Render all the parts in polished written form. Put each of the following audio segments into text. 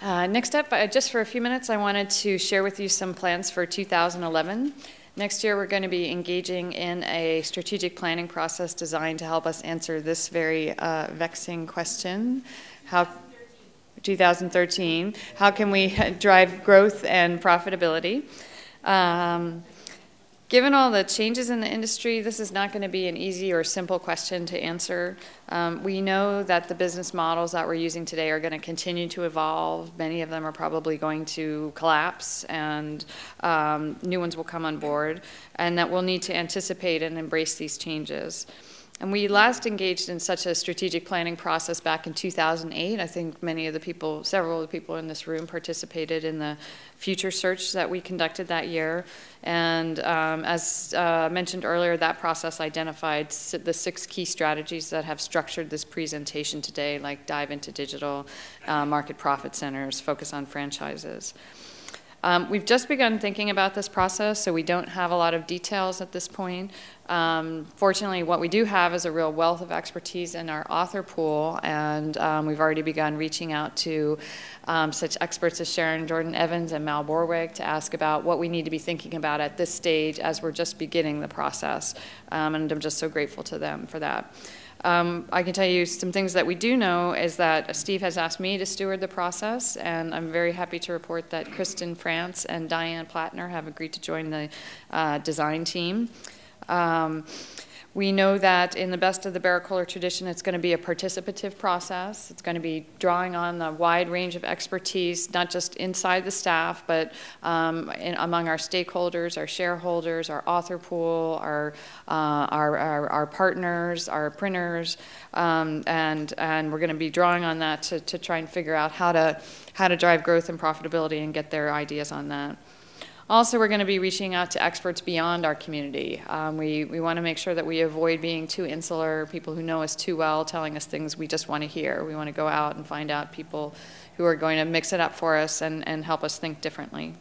Next up, just for a few minutes, I wanted to share with you some plans for 2011. Next year, we're going to be engaging in a strategic planning process designed to help us answer this very vexing question. 2013. How can we drive growth and profitability? Given all the changes in the industry, this is not going to be an easy or simple question to answer. We know that the business models that we're using today are going to continue to evolve. Many of them are probably going to collapse, and new ones will come on board, and that we'll need to anticipate and embrace these changes. And we last engaged in such a strategic planning process back in 2008. I think several of the people in this room participated in the future search that we conducted that year. And as mentioned earlier, that process identified the 6 key strategies that have structured this presentation today, like dive into digital, market profit centers, focus on franchises. We've just begun thinking about this process, so we don't have a lot of details at this point. Fortunately, what we do have is a real wealth of expertise in our author pool, and we've already begun reaching out to such experts as Sharon Jordan-Evans and Mal Borweg to ask about what we need to be thinking about at this stage as we're just beginning the process, and I'm just so grateful to them for that. I can tell you some things that we do know is that Steve has asked me to steward the process, and I'm very happy to report that Kristen France and Diane Plattner have agreed to join the design team. We know that in the best of the Berrett-Koehler tradition, it's going to be a participative process. It's going to be drawing on the wide range of expertise, not just inside the staff, but among our stakeholders, our shareholders, our author pool, our partners, our printers, and we're going to be drawing on that to try and figure out how to drive growth and profitability and get their ideas on that. Also, we're going to be reaching out to experts beyond our community. We want to make sure that we avoid being too insular, people who know us too well telling us things we just want to hear. We want to go out and find out people who are going to mix it up for us and help us think differently.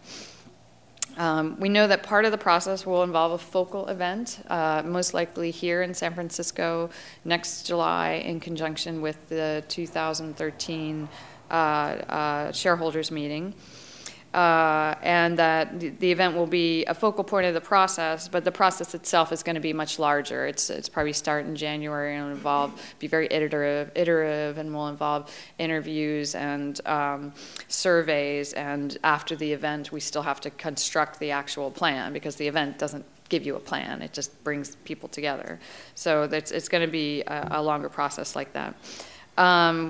We know that part of the process will involve a focal event, most likely here in San Francisco next July in conjunction with the 2013 shareholders meeting. And that the event will be a focal point of the process, but the process itself is going to be much larger. It's probably start in January and will be very iterative, and will involve interviews and surveys. And after the event, we still have to construct the actual plan, because the event doesn't give you a plan. It just brings people together. So it's going to be a longer process like that.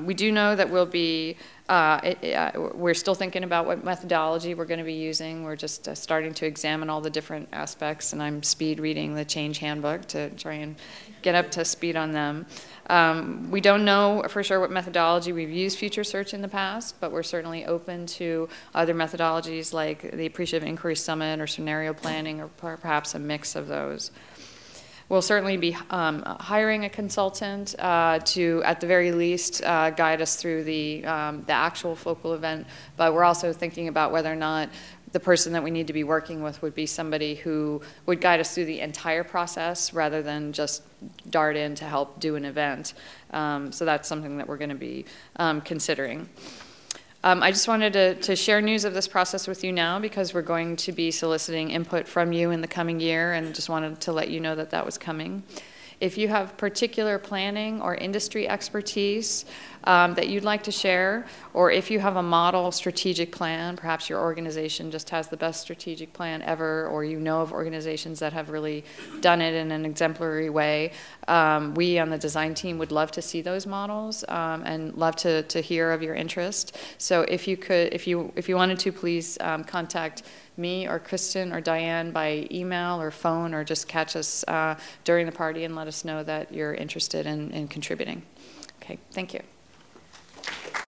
We do know that we'll be we're still thinking about what methodology we're going to be using. We're just starting to examine all the different aspects, and I'm speed reading the change handbook to try and get up to speed on them. We don't know for sure what methodology. We've used Future Search in the past, but we're certainly open to other methodologies like the Appreciative Inquiry Summit or scenario planning, or perhaps a mix of those. We'll certainly be hiring a consultant to, at the very least, guide us through the actual focal event, but we're also thinking about whether or not the person that we need to be working with would be somebody who would guide us through the entire process rather than just dart in to help do an event. So that's something that we're going to be considering. I just wanted to share news of this process with you now, because we're going to be soliciting input from you in the coming year, and just wanted to let you know that that was coming. If you have particular planning or industry expertise that you'd like to share, or if you have a model strategic plan, perhaps your organization just has the best strategic plan ever, or you know of organizations that have really done it in an exemplary way, we on the design team would love to see those models and love to hear of your interest. So if you wanted to, please contact me or Kristen or Diane by email or phone, or just catch us during the party and let us know that you're interested in contributing. Okay, thank you.